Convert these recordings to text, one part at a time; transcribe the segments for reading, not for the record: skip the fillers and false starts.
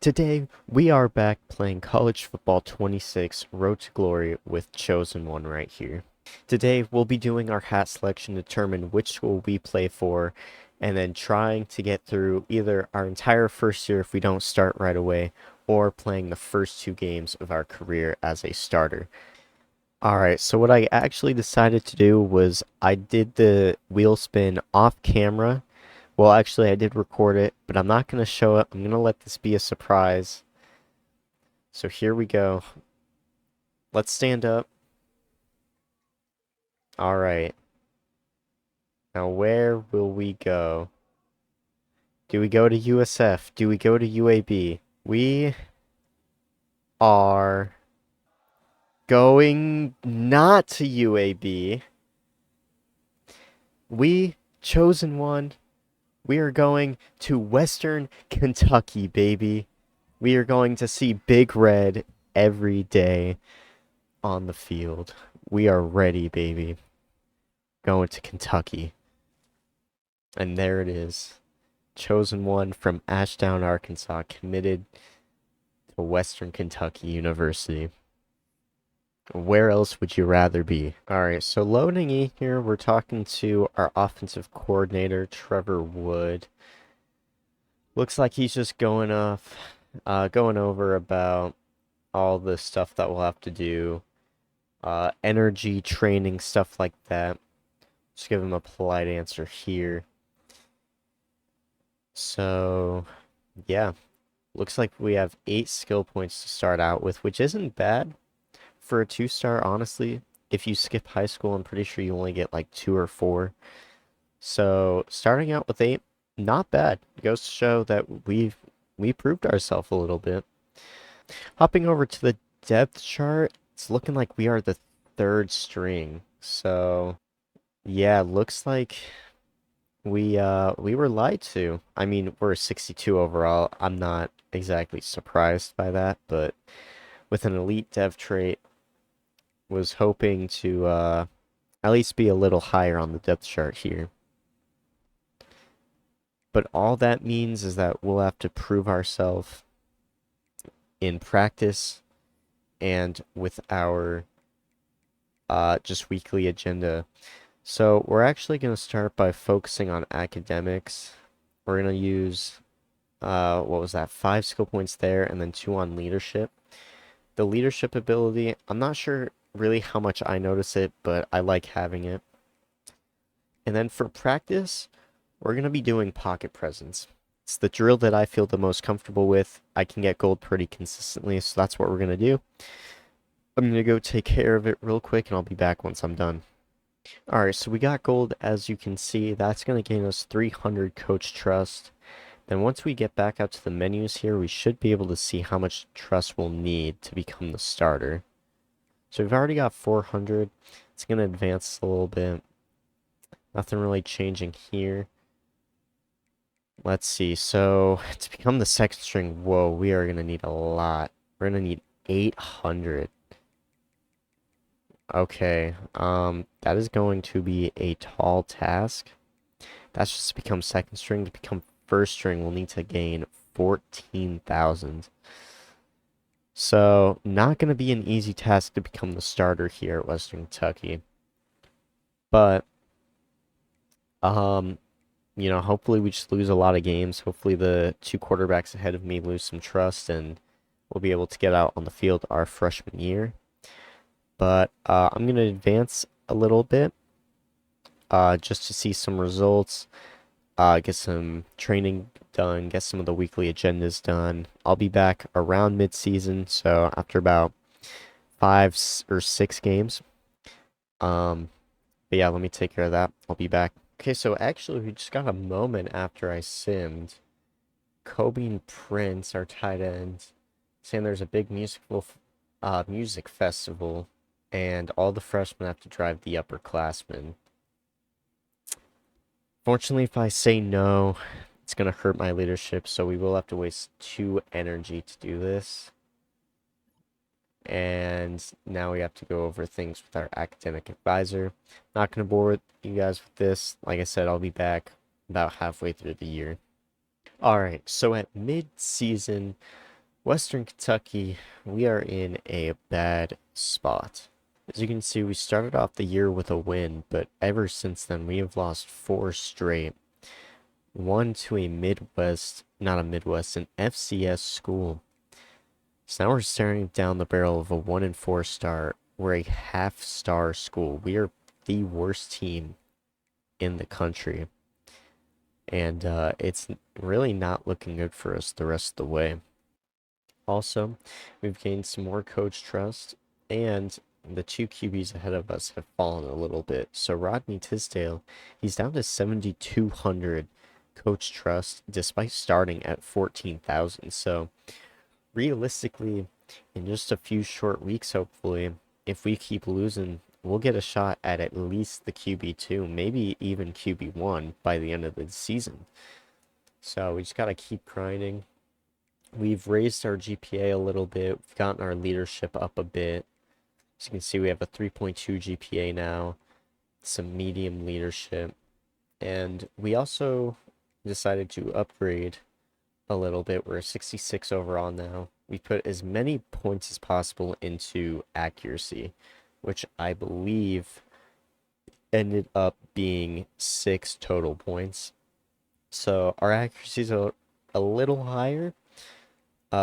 Today, we are back playing College Football 26 Road to Glory with Chosen One right here. Today, we'll be doing our hat selection to determine which school we play for, and then trying to get through either our entire first year if we don't start right away, or playing the first two games of our career as a starter. Alright, so what I actually decided to do was I did the wheel spin off camera. Well, actually, I did record it, but I'm not going to show it. I'm going to let this be a surprise. So here we go. Let's stand up. All right. Now, where will we go? Do we go to USF? Do we go to UAB? We are going not to UAB. We, chosen one, we are going to Western Kentucky, baby. We are going to see Big Red every day on the field. We are ready, baby. Going to Kentucky. And there it is. Chosen one from Ashdown, Arkansas, committed to Western Kentucky University. Where else would you rather be? All right, so loading in here, we're talking to our offensive coordinator, Trevor Wood. Looks like he's just going over about all the stuff that we'll have to do, energy training, stuff like that. Just give him a polite answer here. So, yeah, looks like we have 8 skill points to start out with, which isn't bad for a 2-star, honestly. If you skip high school, I'm pretty sure you only get like 2 or 4. So, starting out with 8, not bad. It goes to show that we proved ourselves a little bit. Hopping over to the depth chart, it's looking like we are the 3rd string. So, yeah, looks like we were lied to. I mean, we're a 62 overall. I'm not exactly surprised by that, but with an elite dev trait, was hoping to at least be a little higher on the depth chart here. But all that means is that we'll have to prove ourselves in practice and with our just weekly agenda. So we're actually going to start by focusing on academics. We're going to use what was that, 5 skill points there, and then 2 on leadership. The leadership ability, I'm not sure really how much I notice it, but I like having it. And then for practice, we're going to be doing pocket presence. It's the drill that I feel the most comfortable with. I can get gold pretty consistently, so that's what we're going to do. I'm going to go take care of it real quick, and I'll be back once I'm done. Alright, so we got gold, as you can see. That's going to gain us 300 coach trust. Then once we get back out to the menus here, we should be able to see how much trust we'll need to become the starter. So we've already got 400. It's going to advance a little bit. Nothing really changing here. Let's see. So to become the second string, whoa, we are going to need a lot. We're going to need 800. Okay, that is going to be a tall task. That's just to become second string. To become first string, we'll need to gain 14,000. So, not going to be an easy task to become the starter here at Western Kentucky. But, hopefully we just lose a lot of games. Hopefully the 2 quarterbacks ahead of me lose some trust and we'll be able to get out on the field our freshman year. But I'm going to advance a little bit just to see some results, get some training done, get some of the weekly agendas done. I'll be back around mid-season, so after about 5 or 6 games. But yeah, let me take care of that. I'll be back. Okay, so actually we just got a moment after I simmed. Kobe and Prince, our tight ends, saying there's a big music festival, and all the freshmen have to drive the upperclassmen. Fortunately, if I say no, it's going to hurt my leadership, so we will have to waste 2 energy to do this. And now we have to go over things with our academic advisor. Not going to bore you guys with this. Like I said, I'll be back about halfway through the year. Alright, so at mid-season, Western Kentucky, we are in a bad spot. As you can see, we started off the year with a win, but ever since then, we have lost four straight. One to a Midwest, not a Midwest, an FCS school. So now we're staring down the barrel of a 1-4 start. We're a half-star school. We are the worst team in the country. And it's really not looking good for us the rest of the way. Also, we've gained some more coach trust, and the two QBs ahead of us have fallen a little bit. So Rodney Tisdale, he's down to 7,200 coach trust despite starting at 14,000. So realistically, in just a few short weeks, hopefully, if we keep losing, we'll get a shot at least the QB2, maybe even QB1 by the end of the season. So we just got to keep grinding. We've raised our GPA a little bit. We've gotten our leadership up a bit. As you can see, we have a 3.2 GPA now, some medium leadership. And we also decided to upgrade a little bit. We're a 66 overall now. We put as many points as possible into accuracy, which I believe ended up being 6 total points. So our accuracy is a little higher.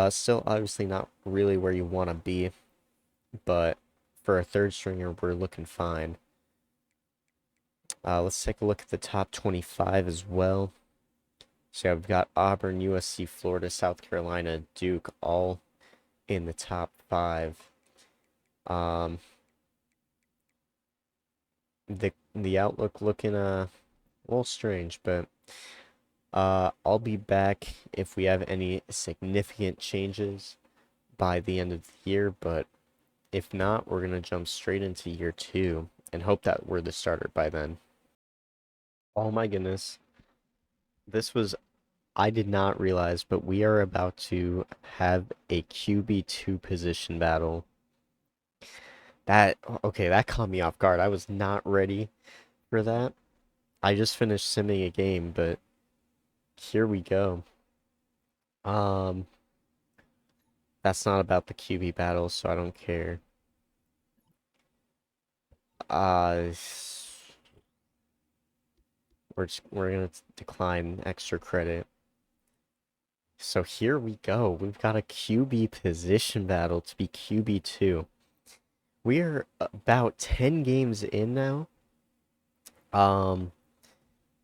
Still obviously not really where you want to be, but for a third stringer, we're looking fine. Let's take a look at the top 25 as well. So yeah, we've got Auburn, USC, Florida, South Carolina, Duke, all in the top 5. The outlook looking a little strange, but I'll be back if we have any significant changes by the end of the year, but if not, we're gonna jump straight into year 2 and hope that we're the starter by then. Oh my goodness. This was, I did not realize, but we are about to have a QB2 position battle. That, okay, that caught me off guard. I was not ready for that. I just finished simming a game, but here we go. Um, that's not about the QB battle, so I don't care. Uh, we're gonna decline extra credit. So here we go. We've got a QB position battle to be QB2. We are about 10 games in now.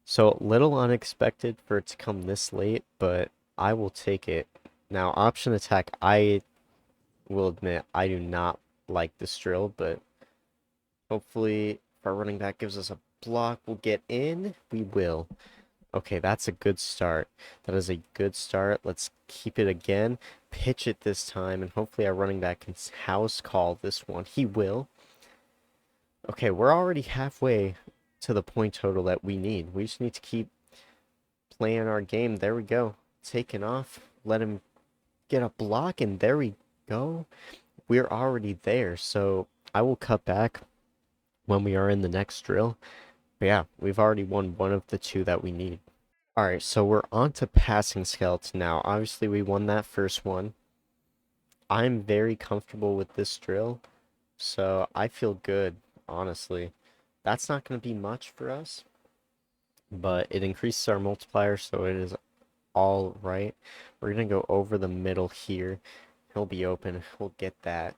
So a little unexpected for it to come this late, but I will take it. Now, option attack, I will admit I do not like this drill, but hopefully if our running back gives us a block, we'll get in. We will. Okay, that's a good start. That is a good start. Let's keep it again. Pitch it this time, and hopefully our running back can house call this one. He will. Okay, we're already halfway to the point total that we need. We just need to keep playing our game. There we go. Taking off. Let him get a block, and there we go. We're already there, so I will cut back when we are in the next drill. But yeah, we've already won one of the two that we need. Alright, so we're on to passing skeleton now. Obviously, we won that first one. I'm very comfortable with this drill, so I feel good, honestly. That's not going to be much for us, but it increases our multiplier, so it is all right. We're going to go over the middle here. He'll be open. We'll get that.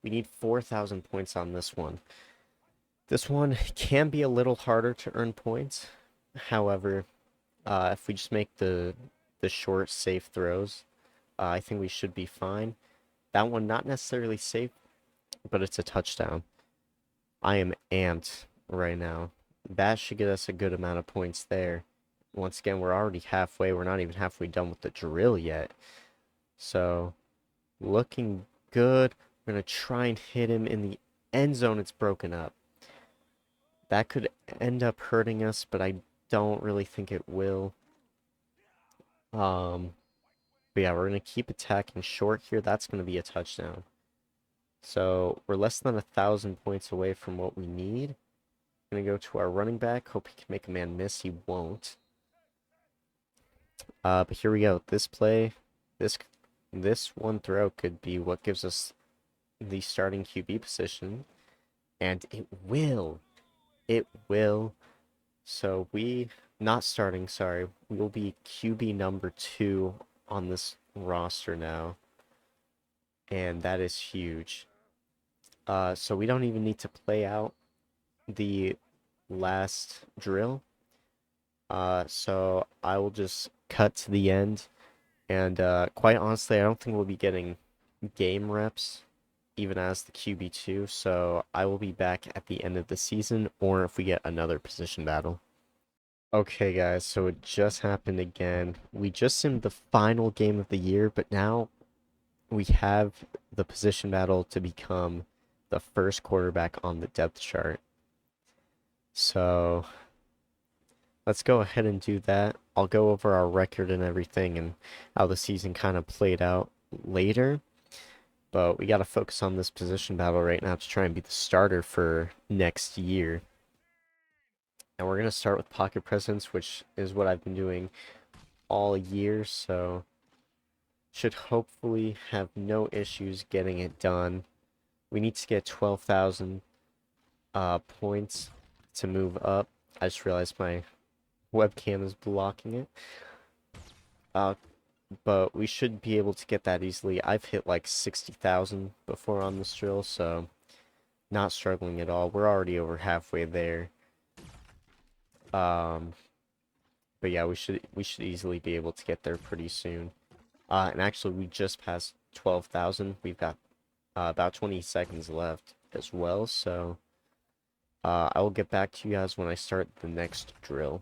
We need 4,000 points on this one. This one can be a little harder to earn points. However, if we just make the short, safe throws, I think we should be fine. That one, not necessarily safe, but it's a touchdown. I am amped right now. That should get us a good amount of points there. Once again, we're already halfway. We're not even halfway done with the drill yet. So, looking good. We're going to try and hit him in the end zone. It's broken up. That could end up hurting us, but I don't really think it will. But yeah, we're going to keep attacking short here. That's going to be a touchdown. So we're less than 1,000 points away from what we need. Going to go to our running back. Hope he can make a man miss. He won't. But here we go. This play, this this one throw could be what gives us the starting QB position, and it will. It will. So not starting, sorry. We will be QB number 2 on this roster now, and that is huge. So we don't even need to play out the last drill. So I will just cut to the end, and quite honestly, I don't think we'll be getting game reps even as the QB2, so I will be back at the end of the season, or if we get another position battle. Okay, guys, so it just happened again. We just simmed the final game of the year, but now we have the position battle to become the first quarterback on the depth chart. So let's go ahead and do that. I'll go over our record and everything and how the season kind of played out later. But we got to focus on this position battle right now to try and be the starter for next year. And we're going to start with pocket presence, which is what I've been doing all year, so should hopefully have no issues getting it done. We need to get 12,000 points to move up. I just realized my webcam is blocking it. But we should be able to get that easily. I've hit like 60,000 before on this drill, so not struggling at all. We're already over halfway there. But yeah, we should easily be able to get there pretty soon. And actually, we just passed 12,000. We've got about 20 seconds left as well, so I will get back to you guys when I start the next drill.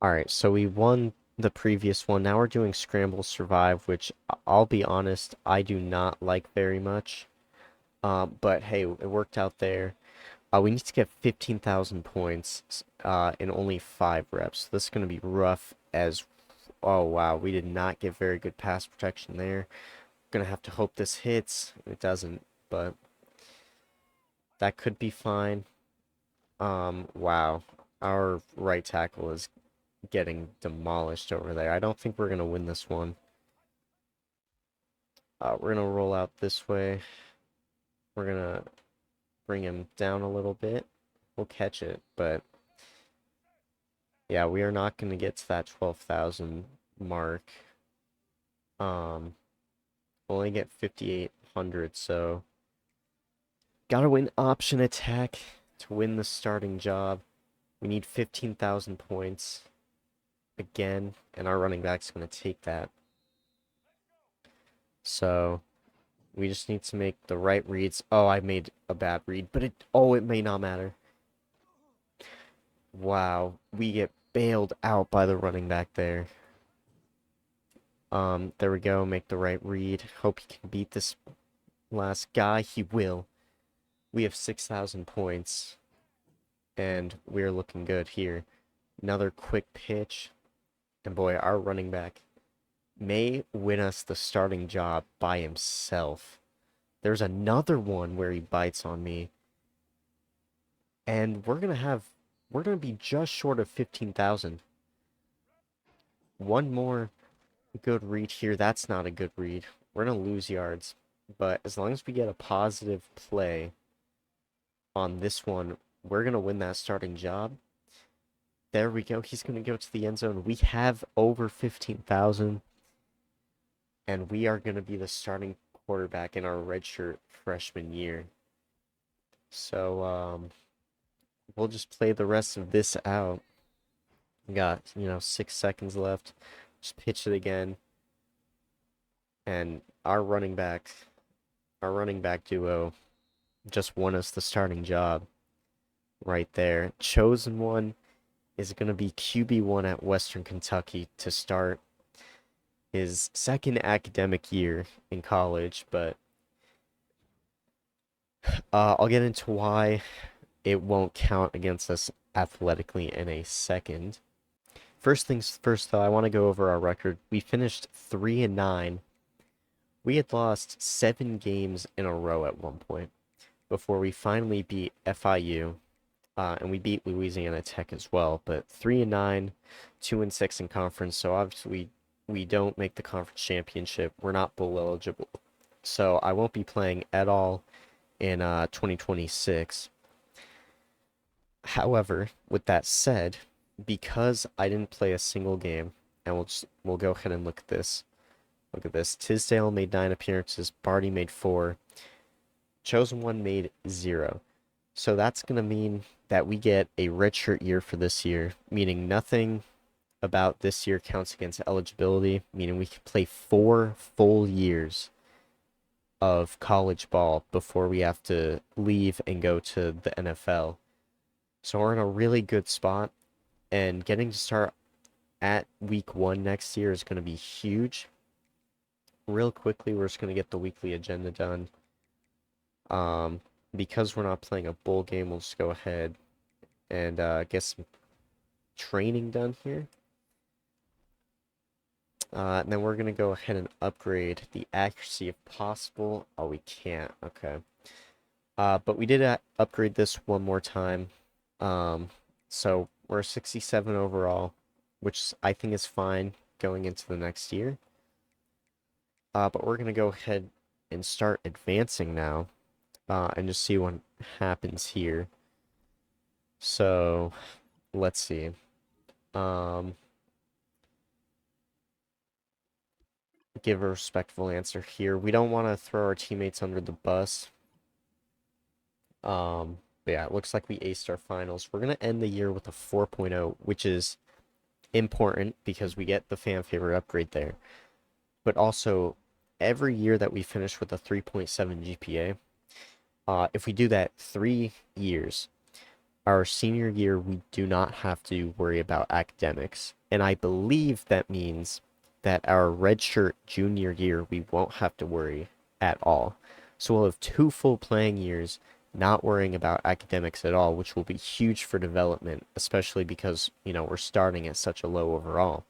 Alright, so we won the previous one. Now we're doing Scramble Survive, which I'll be honest, I do not like very much. But hey, it worked out there. We need to get 15,000 points in only 5 reps. This is going to be rough as... Oh, wow. We did not get very good pass protection there. Going to have to hope this hits. It doesn't, but that could be fine. Wow. Our right tackle is getting demolished over there. I don't think we're going to win this one. We're going to roll out this way. We're going to bring him down a little bit. We'll catch it, but yeah, we are not going to get to that 12,000 mark. Only get 5,800, so gotta win option attack to win the starting job. We need 15,000 points again, and our running back's going to take that. So we just need to make the right reads. Oh, I made a bad read, but it may not matter. Wow, we get bailed out by the running back there. There we go, make the right read. Hope he can beat this last guy. He will. We have 6,000 points, and we're looking good here. Another quick pitch, and boy, our running back may win us the starting job by himself. There's another one where he bites on me, and we're gonna be just short of 15,000. One more good read here. That's not a good read. We're gonna lose yards, but as long as we get a positive play on this one, we're gonna win that starting job. There we go. He's gonna go to the end zone. We have over 15,000, and we are gonna be the starting quarterback in our redshirt freshman year. So we'll just play the rest of this out. We got 6 seconds left. Just pitch it again. And our running back duo just won us the starting job right there. Chosen one is going to be QB1 at Western Kentucky to start his second academic year in college, but I'll get into why it won't count against us athletically in a second. First things first, though, I want to go over our record. We finished 3-9. We had lost 7 games in a row at one point before we finally beat FIU, and we beat Louisiana Tech as well. But 3-9, 2-6 in conference. So obviously we don't make the conference championship, we're not bowl eligible. So I won't be playing at all in 2026. However, with that said, because I didn't play a single game, and we'll go ahead and look at this. Look at this. Tisdale made 9 appearances, Barty made 4, Chosen One made 0. So that's gonna mean that we get a redshirt year for this year, meaning nothing about this year counts against eligibility, meaning we can play 4 full years of college ball before we have to leave and go to the NFL. So we're in a really good spot, and getting to start at week 1 next year is going to be huge. Real quickly, we're just going to get the weekly agenda done. Because we're not playing a bowl game, we'll just go ahead and get some training done here. And then we're going to go ahead and upgrade the accuracy if possible. Oh, we can't. Okay. But we did upgrade this one more time. So we're 67 overall, which I think is fine going into the next year. But we're going to go ahead and start advancing now, and just see what happens here. So, let's see. Give a respectful answer here. We don't want to throw our teammates under the bus. But yeah, it looks like we aced our finals. We're going to end the year with a 4.0, which is important because we get the fan favorite upgrade there. But also, every year that we finish with a 3.7 GPA, if we do that 3 years, our senior year, we do not have to worry about academics. And I believe that means that our redshirt junior year, we won't have to worry at all. So we'll have 2 full playing years, not worrying about academics at all, which will be huge for development, especially because, we're starting at such a low overall.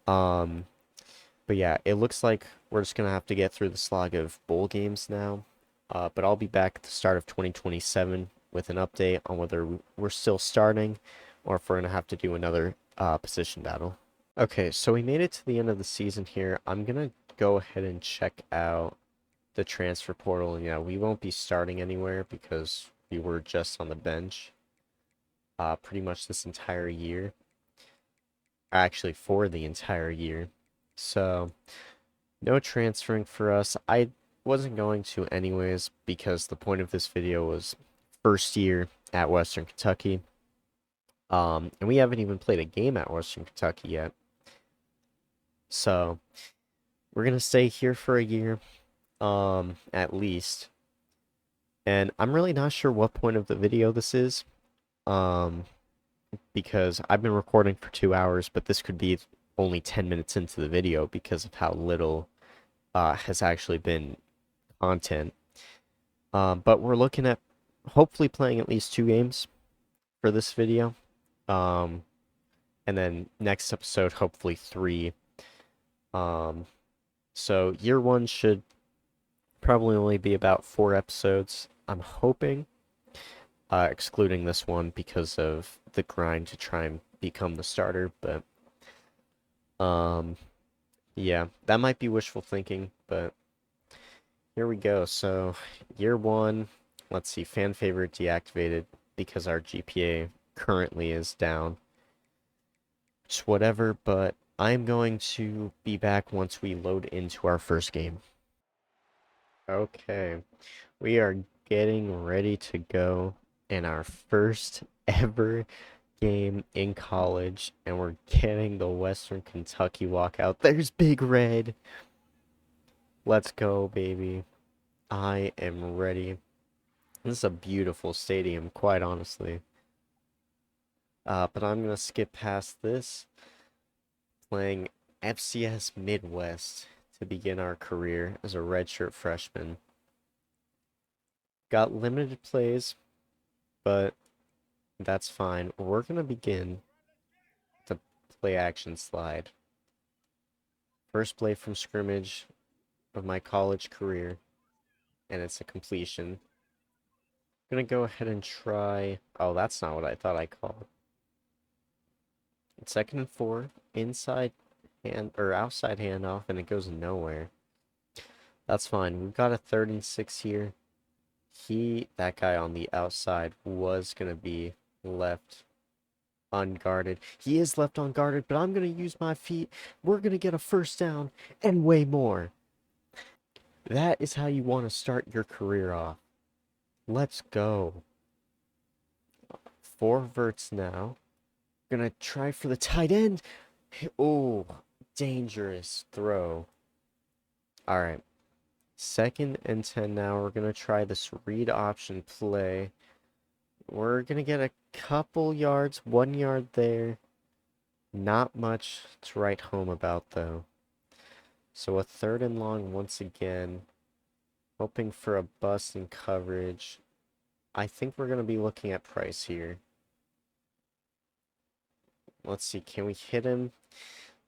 But yeah, it looks like we're just going to have to get through the slog of bowl games now. But I'll be back at the start of 2027 with an update on whether we're still starting or if we're going to have to do another position battle. Okay, so we made it to the end of the season here. I'm going to go ahead and check out the transfer portal. Yeah, we won't be starting anywhere because we were just on the bench pretty much this entire year. Actually, for the entire year. So, no transferring for us. I wasn't going to anyways because the point of this video was first year at Western Kentucky. And we haven't even played a game at Western Kentucky yet. So, we're going to stay here for a year, at least. And I'm really not sure what point of the video this is, because I've been recording for 2 hours, but this could be only 10 minutes into the video because of how little has actually been content. But we're looking at hopefully playing at least 2 games for this video. And then next episode, hopefully 3. So year 1 should probably only be about 4 episodes, I'm hoping, excluding this one because of the grind to try and become the starter. But yeah, that might be wishful thinking, but here we go. So year 1, let's see, fan favorite deactivated because our GPA currently is down. Just whatever, but I'm going to be back once we load into our first game. Okay, we are getting ready to go in our first ever game in college, and we're getting the Western Kentucky walkout. There's Big Red. Let's go, baby. I am ready. This is a beautiful stadium, quite honestly. But I'm gonna skip past this, playing FCS Midwest to begin our career as a redshirt freshman. Got limited plays, but that's fine. We're gonna begin the play action slide. First play from scrimmage of my college career, and it's a completion. I'm gonna go ahead and try. Oh, that's not what I thought I called. 2nd and 4, inside hand or outside handoff and it goes nowhere. That's fine. We've got a 3rd and 6 here. That guy on the outside was gonna be left unguarded. He is left unguarded, but I'm gonna use my feet. We're gonna get a first down and way more. That is how you want to start your career off. Let's go. 4 verts now. Gonna try for the tight end. Oh, dangerous throw. All right. 2nd and 10 now. We're gonna try this read option play. We're gonna get a couple yards, 1 yard there. Not much to write home about though. So a 3rd and long once again. Hoping for a bust in coverage. I think we're gonna be looking at Price here. Let's see, can we hit him?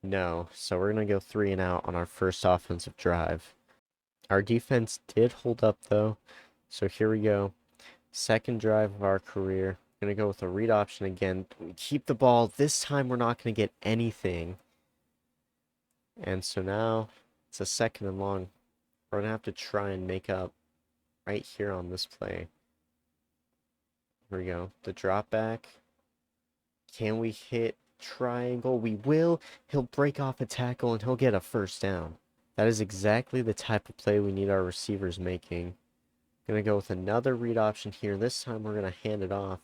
No, so we're going to go 3 and out on our first offensive drive. Our defense did hold up though, so here we go. 2nd drive of our career. Going to go with a read option again. We keep the ball. This time we're not going to get anything. And so now it's a 2nd and long. We're going to have to try and make up right here on this play. Here we go. The drop back. Can we hit triangle? We will. He'll break off a tackle and he'll get a first down. That is exactly the type of play we need our receivers making. Gonna go with another read option here. This time we're gonna hand it off.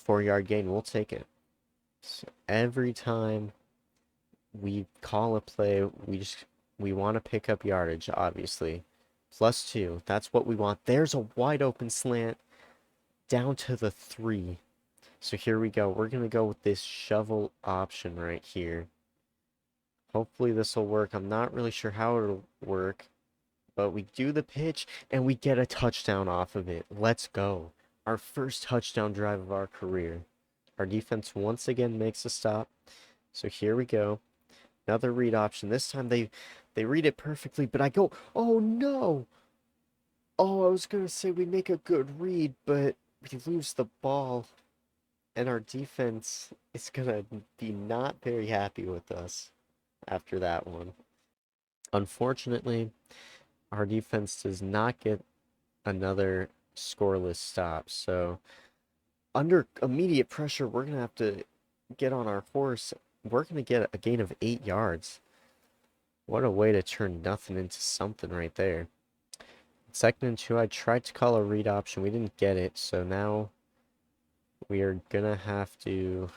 4-yard gain. We'll take it. So every time we call a play, we want to pick up yardage, obviously. +2. That's what we want. There's a wide open slant down to the 3. So here we go. We're going to go with this shovel option right here. Hopefully this will work. I'm not really sure how it'll work. But we do the pitch and we get a touchdown off of it. Let's go. Our first touchdown drive of our career. Our defense once again makes a stop. So here we go. Another read option. This time they read it perfectly, but I go, oh no! Oh, I was going to say we make a good read, but we lose the ball. And our defense is going to be not very happy with us after that one. Unfortunately, our defense does not get another scoreless stop. So under immediate pressure, we're going to have to get on our horse. We're going to get a gain of 8 yards. What a way to turn nothing into something right there. 2nd and 2, I tried to call a read option. We didn't get it. So now we are going to have to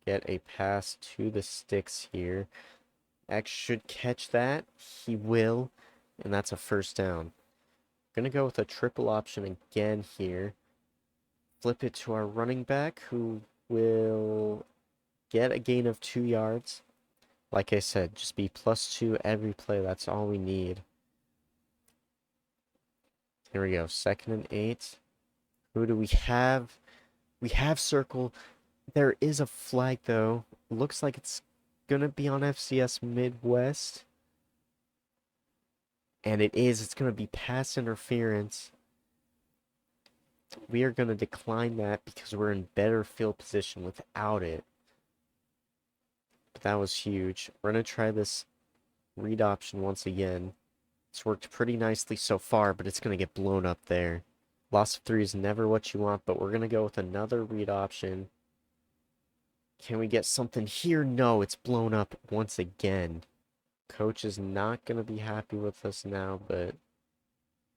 get a pass to the sticks here. X should catch that. He will. And that's a first down. Going to go with a triple option again here. Flip it to our running back, who will get a gain of 2 yards. Like I said, just be +2 every play. That's all we need. Here we go. 2nd and 8. Who do we have? We have circle. There is a flag, though. Looks like it's going to be on FCS Midwest. And it is. It's going to be pass interference. We are going to decline that because we're in better field position without it. But that was huge. We're going to try this read option once again. It's worked pretty nicely so far, but it's going to get blown up there. Loss of 3 is never what you want, but we're going to go with another read option. Can we get something here? No, it's blown up once again. Coach is not going to be happy with us now, but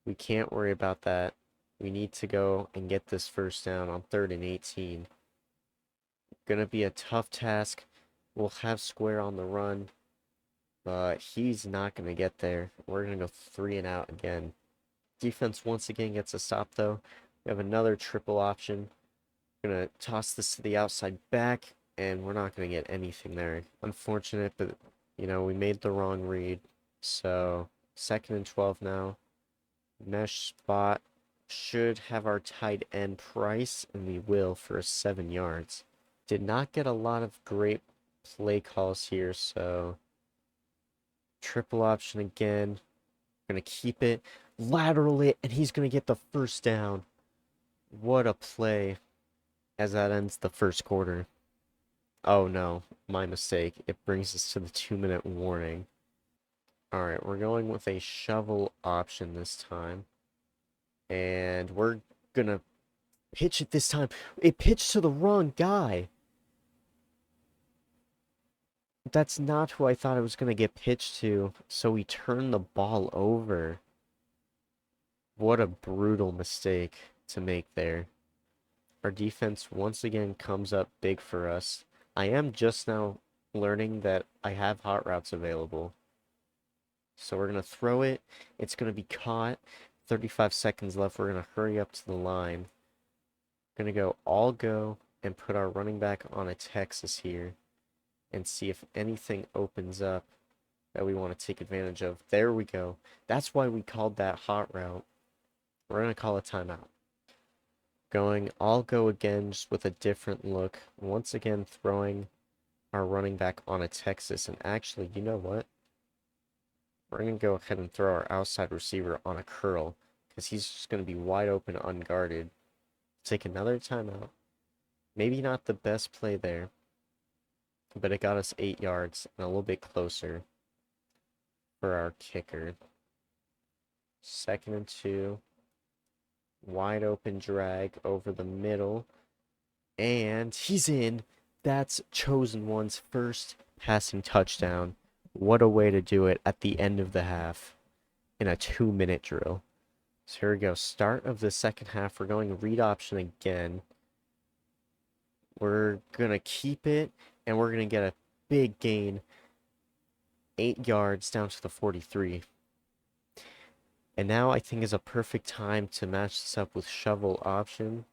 we can't worry about that. We need to go and get this first down on 3rd and 18. Going to be a tough task. We'll have Square on the run, but he's not going to get there. We're going to go 3 and out again. Defense once again gets a stop, though. We have another triple option. We're going to toss this to the outside back, and we're not going to get anything there. Unfortunate, but, you know, we made the wrong read. So, 2nd and 12 now. Mesh spot. Should have our tight end Price, and we will for 7 yards. Did not get a lot of great play calls here, so triple option again. Gonna keep it, lateral it, and he's gonna get the first down. What a play as that ends the first quarter. Oh no, my mistake. It brings us to the 2-minute warning. Alright, we're going with a shovel option this time. And we're gonna pitch it this time. It pitched to the wrong guy. That's not who I thought it was gonna get pitched to. So we turned the ball over. What a brutal mistake to make there. Our defense once again comes up big for us. I am just now learning that I have hot routes available. So we're going to throw it. It's going to be caught. 35 seconds left. We're going to hurry up to the line. Going to go all go and put our running back on a Texas here and see if anything opens up that we want to take advantage of. There we go. That's why we called that hot route. We're going to call a timeout. Going all go again, just with a different look. Once again, throwing our running back on a Texas. And actually, you know what? We're going to go ahead and throw our outside receiver on a curl because he's just going to be wide open, unguarded. Take another timeout. Maybe not the best play there, but it got us 8 yards and a little bit closer for our kicker. 2nd and 2. Wide open drag over the middle. And he's in. That's Chosen One's first passing touchdown. What a way to do it at the end of the half in a 2-minute drill. So here we go. Start of the second half. We're going read option again. We're going to keep it, and we're going to get a big gain. 8 yards down to the 43. And now I think is a perfect time to match this up with shovel option.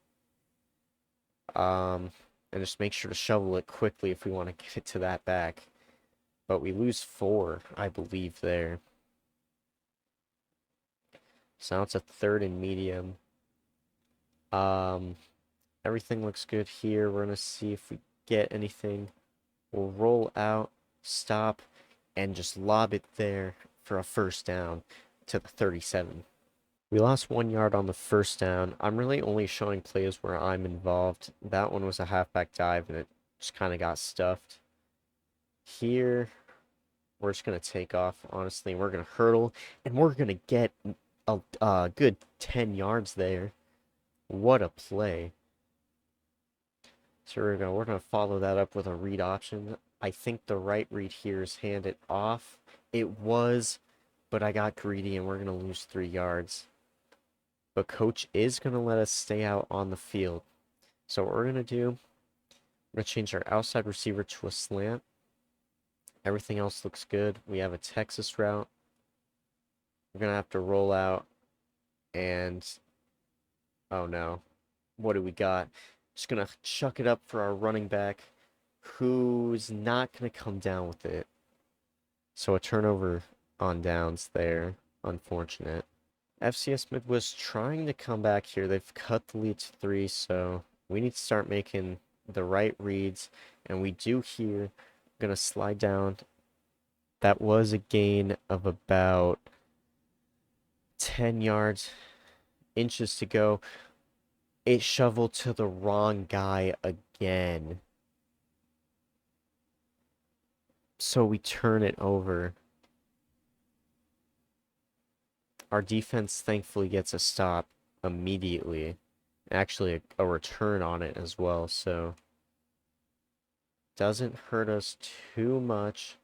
And just make sure to shovel it quickly if we want to get it to that back. But we lose 4, I believe, there. So now it's a 3rd and medium. Everything looks good here. We're going to see if we get anything. We'll roll out, stop, and just lob it there for a first down to the 37. We lost 1 yard on the first down. I'm really only showing plays where I'm involved. That one was a halfback dive, and it just kind of got stuffed. Here, we're just going to take off, honestly. We're going to hurdle, and we're going to get a good 10 yards there. What a play. So we're going to follow that up with a read option. I think the right read here is hand it off. It was, but I got greedy, and we're going to lose 3 yards. But coach is going to let us stay out on the field. So what we're going to do, we're going to change our outside receiver to a slant. Everything else looks good. We have a Texas route. We're going to have to roll out and, oh no, what do we got? Just going to chuck it up for our running back, who's not going to come down with it. So a turnover on downs there. Unfortunate. FCS Mid was trying to come back here. They've cut the lead to 3, so we need to start making the right reads. And we do here. Going to slide down. That was a gain of about 10 yards, inches to go. It shoveled to the wrong guy again. So we turn it over. Our defense thankfully gets a stop immediately. Actually, a return on it as well, so doesn't hurt us too much.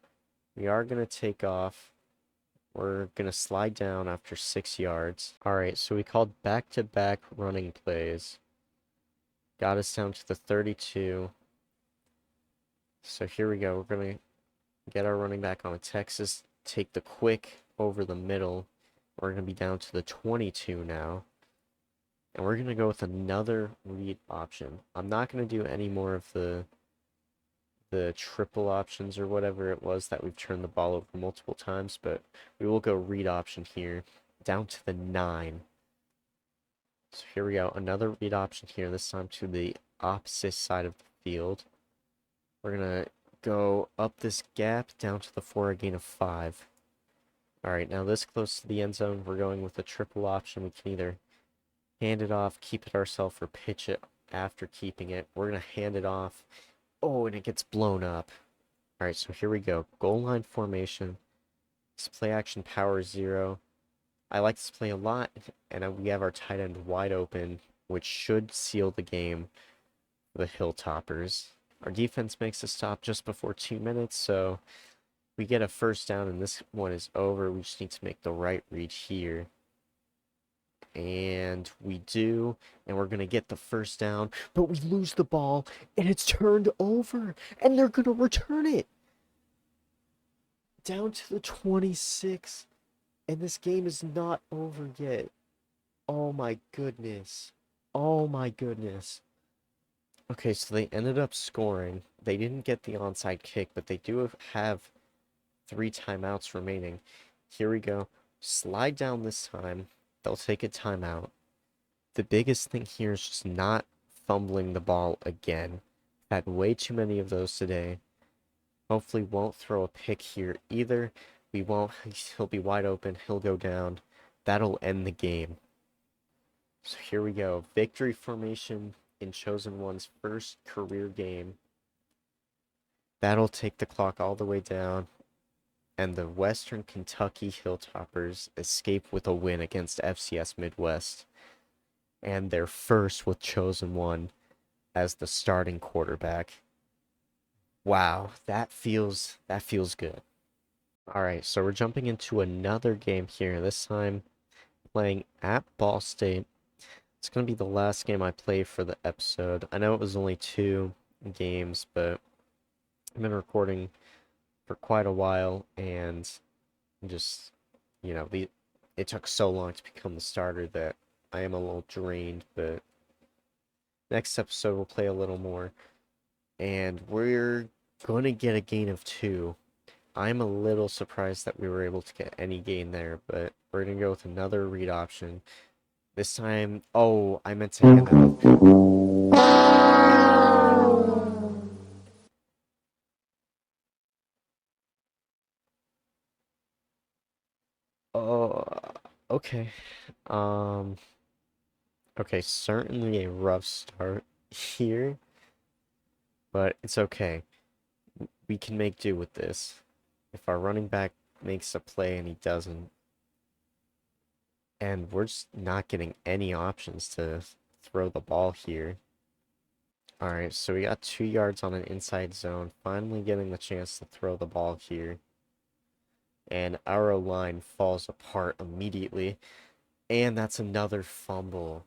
We are going to take off. We're going to slide down after 6 yards. Alright, so we called back-to-back running plays. Got us down to the 32. So here we go. We're going to get our running back on a Texas. Take the quick over the middle. We're going to be down to the 22 now. And we're going to go with another read option. I'm not going to do any more of the triple options or whatever it was that we've turned the ball over multiple times, but we will go read option here, down to the 9. So here we go, another read option here, this time to the opposite side of the field. We're going to go up this gap, down to the 4, a gain of 5. Alright, now this close to the end zone, we're going with a triple option. We can either hand it off, keep it ourselves, or pitch it after keeping it. We're going to hand it off. Oh, and it gets blown up. All right, so here we go. Goal line formation. This play action power 0. I like this play a lot, and we have our tight end wide open, which should seal the game for the Hilltoppers. Our defense makes a stop just before 2 minutes, so we get a first down, and this one is over. We just need to make the right read here. And we do, and we're going to get the first down, but we lose the ball, and it's turned over, and they're going to return it down to the 26, and this game is not over yet. Oh my goodness. Oh my goodness. Okay, so they ended up scoring. They didn't get the onside kick, but they do have 3 timeouts remaining. Here we go. Slide down this time. They'll take a timeout. The biggest thing here is just not fumbling the ball again. Had way too many of those today. Hopefully won't throw a pick here either. We won't. He'll be wide open. He'll go down. That'll end the game. So here we go. Victory formation in Chosen One's first career game. That'll take the clock all the way down. And the Western Kentucky Hilltoppers escape with a win against FCS Midwest. And they're first with Chosen One as the starting quarterback. Wow, that feels good. All right, so we're jumping into another game here. This time playing at Ball State. It's going to be the last game I play for the episode. I know it was only 2 games, but I've been recording for quite a while, and just, it took so long to become the starter that I am a little drained, but next episode we'll play a little more, and we're going to get a gain of 2. I'm a little surprised that we were able to get any gain there, but we're going to go with another read option. This time, oh, I meant to hand that off. Oh, okay. Um, okay, certainly a rough start here, but it's okay. We can make do with this. If our running back makes a play and he doesn't, and we're just not getting any options to throw the ball here. All right, so we got 2 yards on an inside zone, finally getting the chance to throw the ball here. And our line falls apart immediately. And that's another fumble.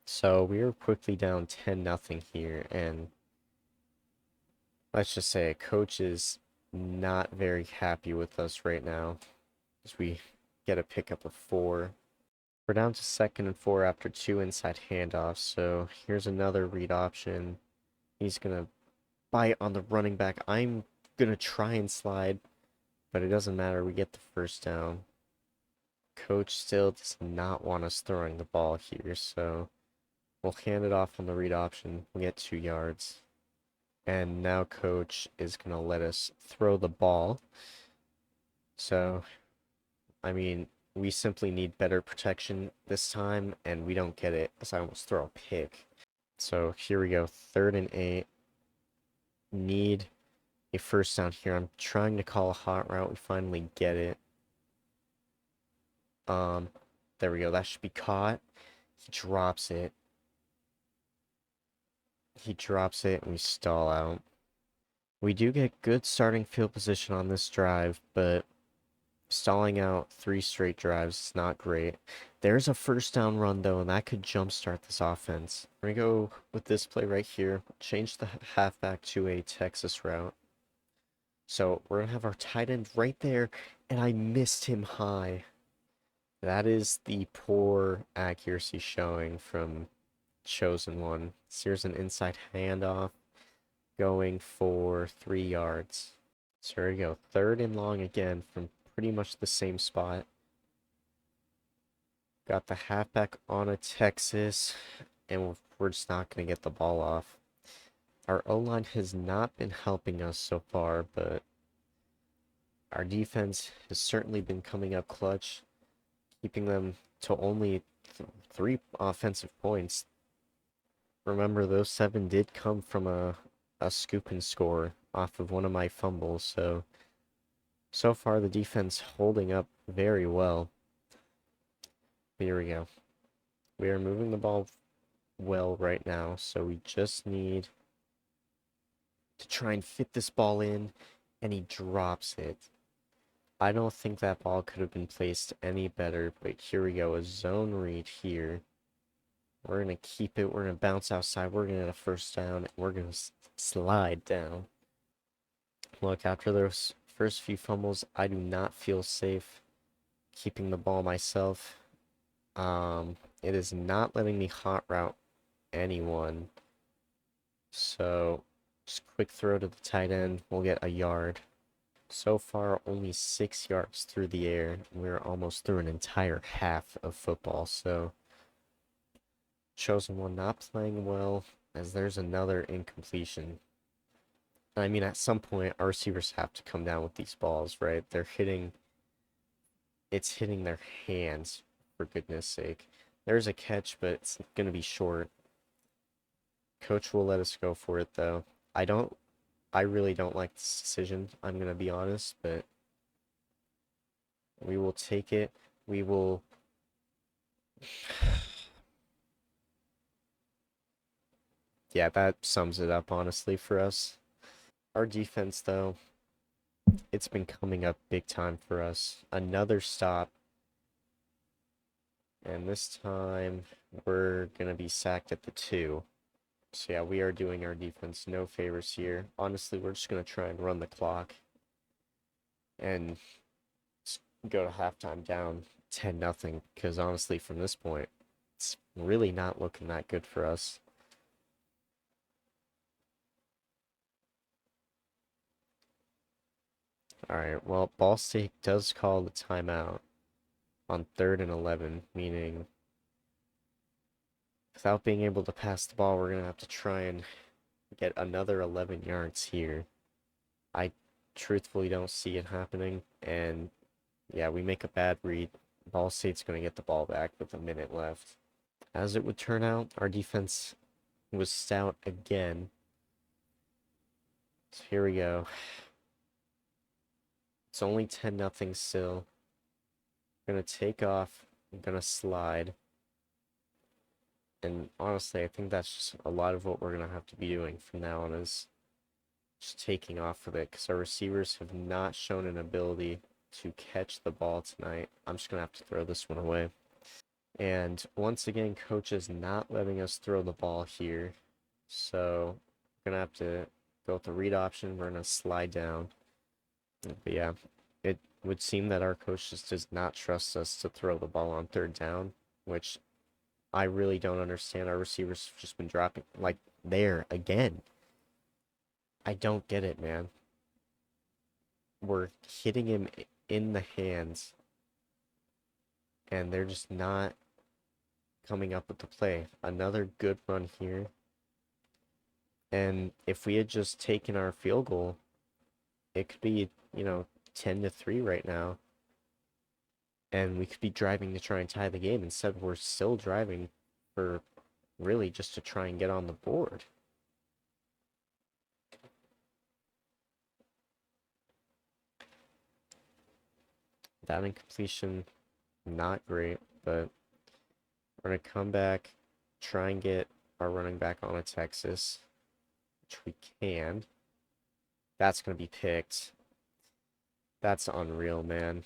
So we are quickly down 10-0 here. And let's just say coach is not very happy with us right now, as we get a pickup of 4. We're down to 2nd and 4 after 2 inside handoffs. So here's another read option. He's going to bite on the running back. I'm going to try and slide, but it doesn't matter. We get the first down. Coach still does not want us throwing the ball here, so we'll hand it off on the read option. We get 2 yards. And now coach is going to let us throw the ball. So, I mean, we simply need better protection this time, and we don't get it, as I almost throw a pick. So here we go, 3rd and 8. Need a first down here. I'm trying to call a hot route. We finally get it. There we go. That should be caught. He drops it. He drops it, and we stall out. We do get good starting field position on this drive, but stalling out 3 straight drives is not great. There's a first down run, though, and that could jumpstart this offense. We're going to go with this play right here. Change the halfback to a Texas route. So we're going to have our tight end right there, and I missed him high. That is the poor accuracy showing from Chosen One. So here's an inside handoff going for 3 yards. So here we go. 3rd and long again from pretty much the same spot. Got the halfback on a Texas, and we're just not going to get the ball off. Our O-line has not been helping us so far, but our defense has certainly been coming up clutch, keeping them to only 3 offensive points. Remember, those 7 did come from a scoop and score off of one of my fumbles, so far the defense holding up very well. Here we go. We are moving the ball well right now, so we just need to try and fit this ball in, and he drops it. I don't think that ball could have been placed any better, but here we go, a zone read here. We're going to keep it, we're going to bounce outside, we're going to get a first down, and we're going to slide down. Look, after those first few fumbles, I do not feel safe keeping the ball myself. It is not letting me hot route anyone. So, just quick throw to the tight end. We'll get a yard. So far, only 6 yards through the air. We're almost through an entire half of football. So, chosen one not playing well, as there's another incompletion. I mean, at some point, our receivers have to come down with these balls, right? It's hitting their hands, for goodness sake. There's a catch, but it's going to be short. Coach will let us go for it, though. I really don't like this decision, I'm going to be honest, but we will take it. We will... Yeah, that sums it up, honestly, for us. Our defense, though, it's been coming up big time for us. Another stop. And this time, we're going to be sacked at the 2. So yeah, we are doing our defense no favors here. Honestly, we're just going to try and run the clock and go to halftime down 10-0, because honestly, from this point, it's really not looking that good for us. Alright, well, Ball State does call the timeout on 3rd and 11, meaning without being able to pass the ball, we're going to have to try and get another 11 yards here. I truthfully don't see it happening, and yeah, we make a bad read. Ball State's going to get the ball back with a minute left. As it would turn out, our defense was stout again. So here we go. It's only 10-0 still. I'm going to take off. I'm going to slide. And honestly, I think that's just a lot of what we're going to have to be doing from now on, is just taking off with it, because our receivers have not shown an ability to catch the ball tonight. I'm just going to have to throw this one away. And once again, coach is not letting us throw the ball here. So we're going to have to go with the read option. We're going to slide down. But yeah, it would seem that our coach just does not trust us to throw the ball on 3rd down, which I really don't understand. Our receivers have just been dropping, like, there again. I don't get it, man. We're hitting him in the hands, and they're just not coming up with the play. Another good run here. And if we had just taken our field goal, it could be, 10-3 right now. And we could be driving to try and tie the game. Instead, we're still driving for really just to try and get on the board. That incompletion, not great, but we're going to come back, try and get our running back on a Texas, which we can. That's going to be picked. That's unreal, man.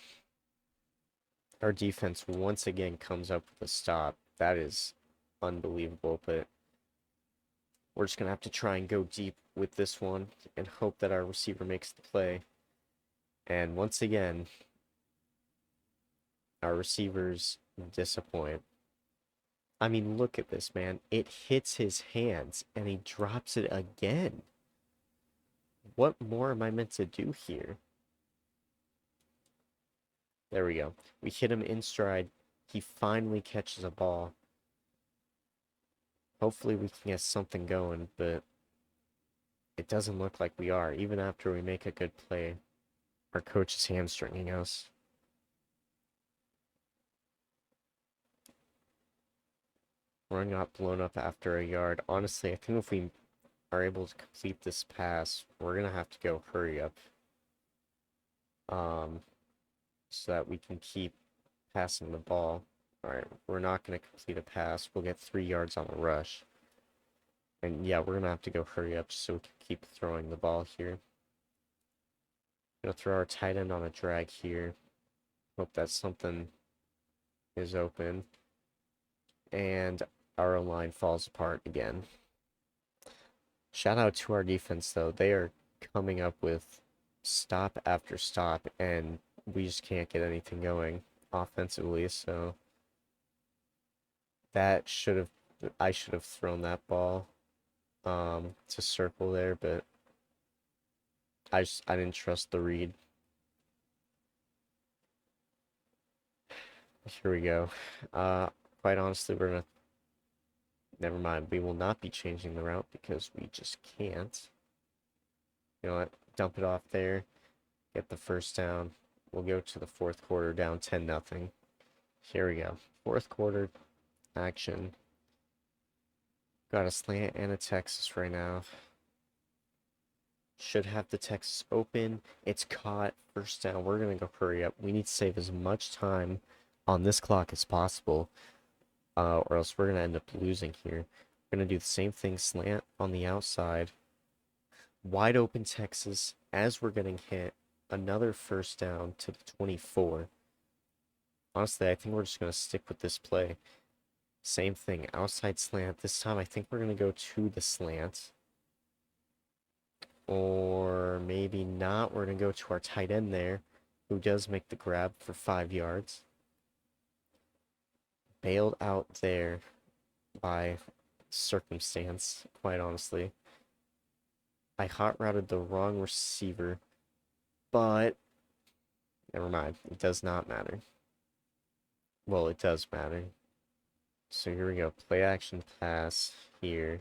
Our defense once again comes up with a stop. That is unbelievable, but we're just going to have to try and go deep with this one and hope that our receiver makes the play. And once again, our receivers disappoint. I mean, look at this, man. It hits his hands, and he drops it again. What more am I meant to do here? There we go. We hit him in stride. He finally catches a ball. Hopefully we can get something going, but it doesn't look like we are. Even after we make a good play, our coach is hamstringing us. Run got blown up after a yard. Honestly, I think if we are able to complete this pass, we're gonna have to go hurry up. Um, so that we can keep passing the ball. Alright, we're not gonna complete a pass. We'll get 3 yards on a rush. And yeah, we're gonna have to go hurry up so we can keep throwing the ball here. Gonna throw our tight end on a drag here. Hope that something is open. And our line falls apart again. Shout out to our defense though. They are coming up with stop after stop and we just can't get anything going offensively, so that I should have thrown that ball to circle there, but I didn't trust the read. Here we go. Quite honestly, never mind. We will not be changing the route because we just can't. You know what? Dump it off there. Get the first down. We'll go to the fourth quarter down 10-0. Here we go. Fourth quarter action. Got a slant and a Texas right now. Should have the Texas open. It's caught. First down. We're going to go hurry up. We need to save as much time on this clock as possible, or else we're going to end up losing here. We're going to do the same thing. Slant on the outside. Wide open Texas as we're getting hit. Another first down to the 24. Honestly, I think we're just going to stick with this play. Same thing. Outside slant. This time, I think we're going to go to the slant. Or maybe not. We're going to go to our tight end there, who does make the grab for 5 yards. Bailed out there by circumstance, quite honestly. I hot routed the wrong receiver, but never mind. It does not matter. Well, it does matter. So here we go. Play action pass here.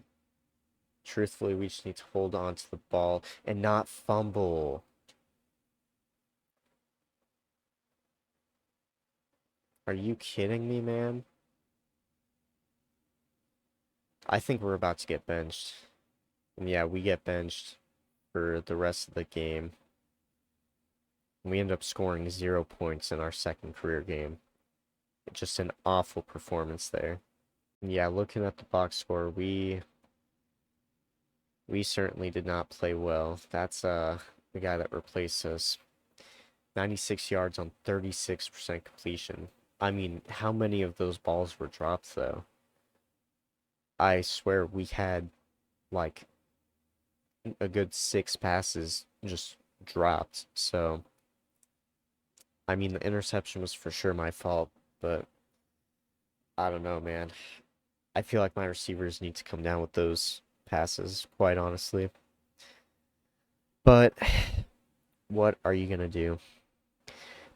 Truthfully, we just need to hold on to the ball and not fumble. Are you kidding me, man? I think we're about to get benched. And yeah, we get benched for the rest of the game. We end up scoring 0 points in our second career game. Just an awful performance there. Yeah, looking at the box score, we certainly did not play well. That's the guy that replaced us. 96 yards on 36% completion. I mean, how many of those balls were dropped though? I swear we had like a good 6 passes just dropped. So I mean, the interception was for sure my fault, but I don't know, man. I feel like my receivers need to come down with those passes, quite honestly. But what are you going to do?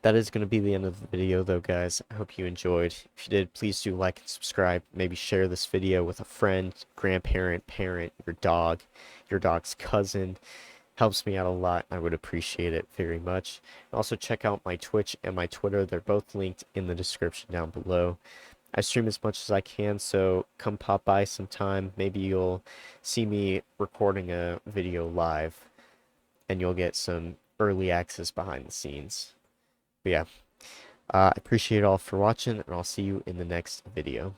That is going to be the end of the video, though, guys. I hope you enjoyed. If you did, please do like and subscribe. Maybe share this video with a friend, grandparent, parent, your dog, your dog's cousin. Helps me out a lot. I would appreciate it very much. Also, check out my Twitch and my Twitter. They're both linked in the description down below. I stream as much as I can, so come pop by sometime. Maybe you'll see me recording a video live, and you'll get some early access behind the scenes. But yeah, I appreciate it all for watching, and I'll see you in the next video.